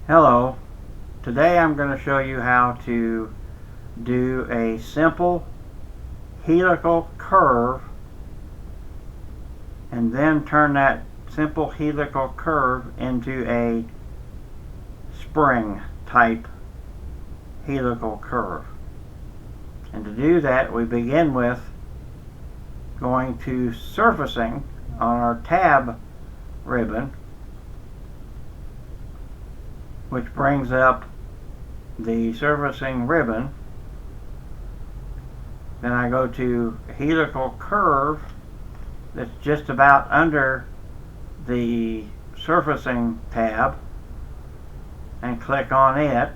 Hello, today I'm going to show you how to do a simple helical curve and then turn that simple helical curve into a spring type helical curve. And to do that, we begin with going to surfacing on our tab ribbon, which brings up the surfacing ribbon. Then I go to helical curve that's just about under the surfacing tab and click on it,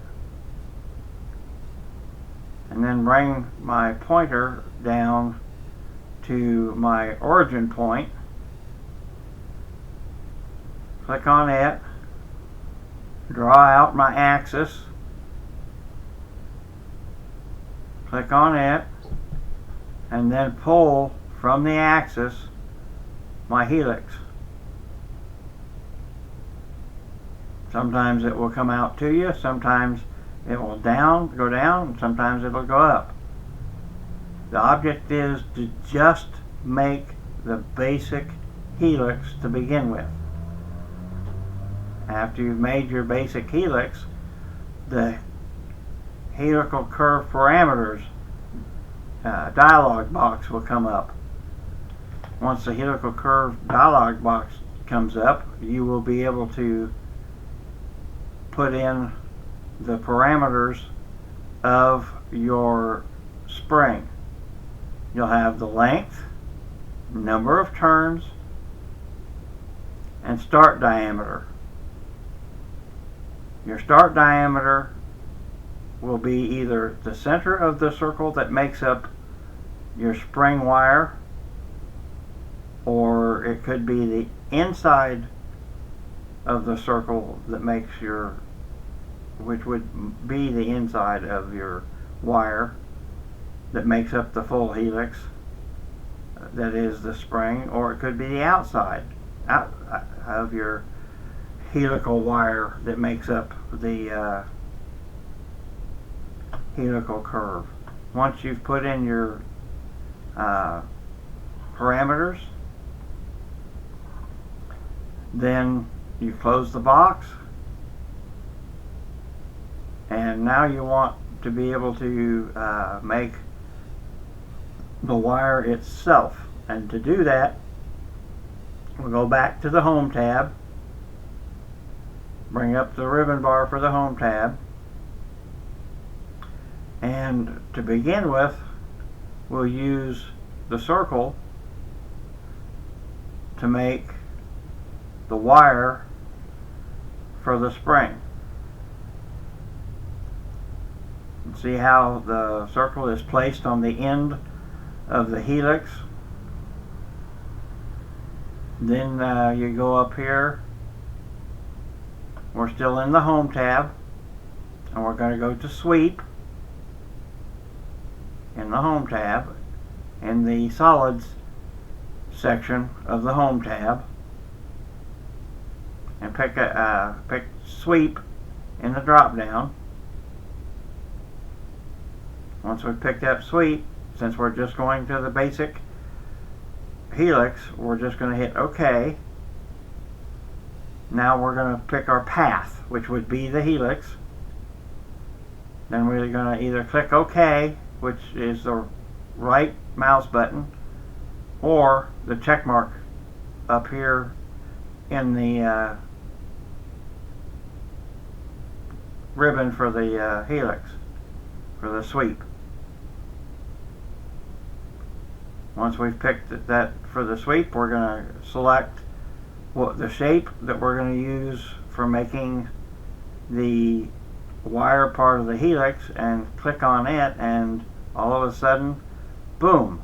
and then bring my pointer down to my origin point, click on it, draw out my axis, click on it, and then pull from the axis my helix. Sometimes it will come out to you, sometimes it will go down, and sometimes it will go up. The object is to just make the basic helix to begin with. After you've made your basic helix, the helical curve parameters dialog box will come up. Once the helical curve dialog box comes up, you will be able to put in the parameters of your spring. You'll have the length, number of turns, and start diameter. Your start diameter will be either the center of the circle that makes up your spring wire, or it could be the inside of the circle that makes which would be the inside of your wire that makes up the full helix, that is the spring, or it could be the outside of your helical wire that makes up the helical curve. Once you've put in your parameters, then you close the box, and now you want to be able to make the wire itself. And to do that, we'll go back to the Home tab, bring up the ribbon bar for the Home tab, and to begin with, we'll use the circle to make the wire for the spring. See how the circle is placed on the end of the helix. Then you go up here. We're still in the Home tab, and we're going to go to Sweep in the Home tab, in the Solids section of the Home tab, and pick Sweep in the drop down. Once we've picked up Sweep, since we're just going to the basic helix, we're just going to hit OK. Now we're going to pick our path, which would be the helix. Then we're going to either click OK, which is the right mouse button, or the check mark up here in the ribbon for the helix, for the sweep. Once we've picked that for the sweep, we're going to select the shape that we're going to use for making the wire part of the helix, and click on it, and all of a sudden, boom,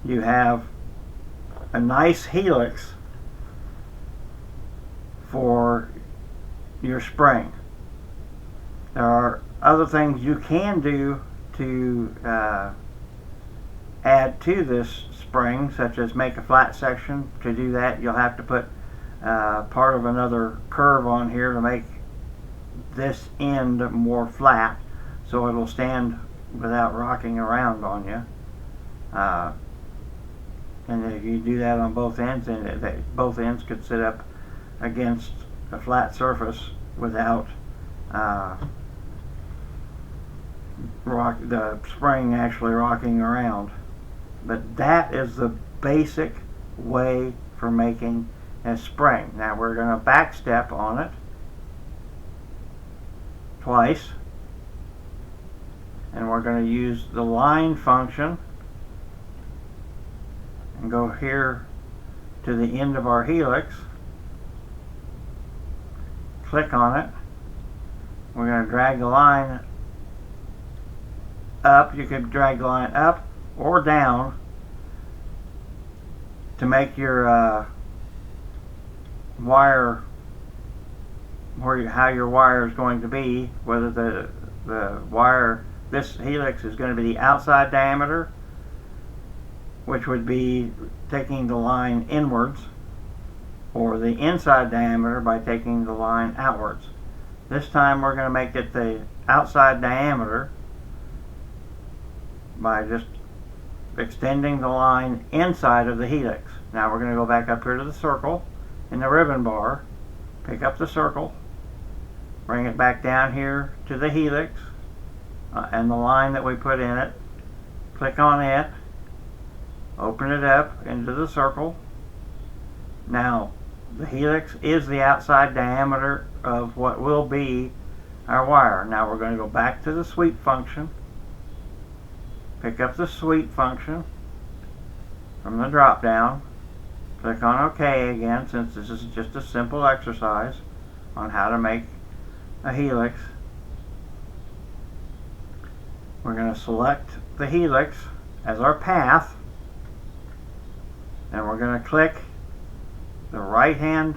you have a nice helix for your spring. There are other things you can do to add to this spring, such as make a flat section. To do that, you'll have to put part of another curve on here to make this end more flat so it'll stand without rocking around on you. And if you do that on both ends, then both ends could sit up against a flat surface without the spring actually rocking around. But that is the basic way for making a spring. Now we're going to back step on it twice, and we're going to use the line function and go here to the end of our helix, click on it. We're going to drag the line up. You could drag the line up or down to make your wire how your wire is going to be, whether the wire, this helix is going to be the outside diameter, which would be taking the line inwards, or the inside diameter by taking the line outwards. This time we're going to make it the outside diameter by just extending the line inside of the helix. Now we're going to go back up here to the circle in the ribbon bar, pick up the circle, bring it back down here to the helix and the line that we put in it, click on it, open it up into the circle. Now the helix is the outside diameter of what will be our wire. Now we're going to go back to the sweep function, pick up the sweep function from the drop down, click on OK again, since this is just a simple exercise on how to make a helix. We're going to select the helix as our path, and we're going to click the right hand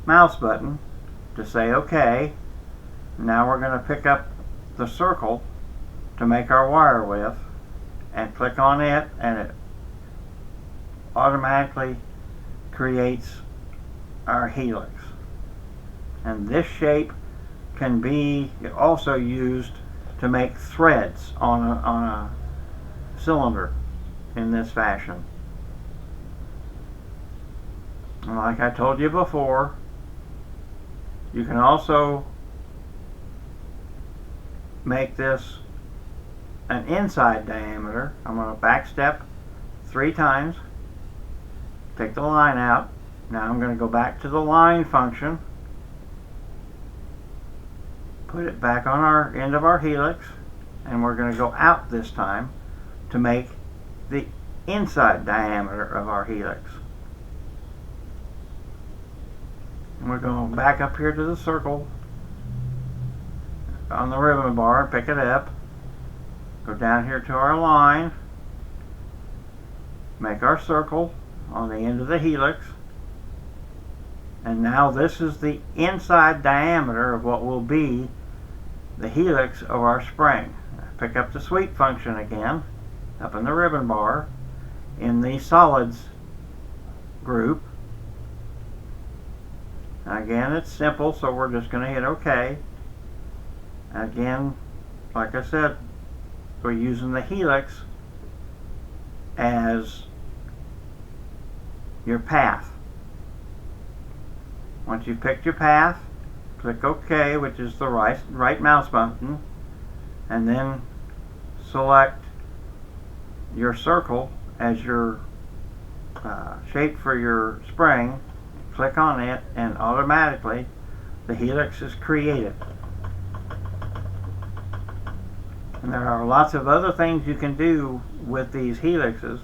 mouse button to say OK. Now we're going to pick up the circle to make our wire with and click on it, and it automatically creates our helix. And this shape can be also used to make threads on a cylinder in this fashion. And like I told you before, you can also make this an inside diameter. I'm going to back step 3 times, take the line out. Now I'm going to go back to the line function, put it back on our end of our helix, and we're going to go out this time to make the inside diameter of our helix. And we're going back up here to the circle on the ribbon bar, pick it up, go down here to our line, make our circle on the end of the helix, and now this is the inside diameter of what will be the helix of our spring. Pick up the sweep function again, up in the ribbon bar, in the solids group. Again, it's simple, so we're just going to hit OK. Again, like I said, we're using the helix as your path. Once you've picked your path, click OK, which is the right mouse button, and then select your circle as your shape for your spring. Click on it, and automatically the helix is created. And there are lots of other things you can do with these helixes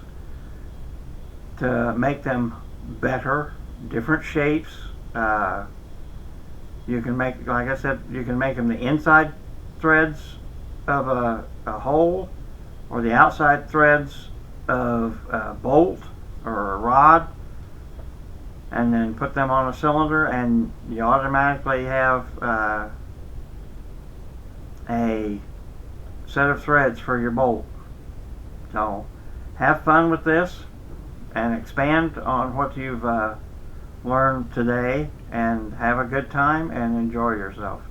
to make them better, different shapes. You can make, like I said, you can make them the inside threads of a hole, or the outside threads of a bolt or a rod, and then put them on a cylinder, and you automatically have a set of threads for your bolt. So have fun with this and expand on what you've learned today, and have a good time and enjoy yourself.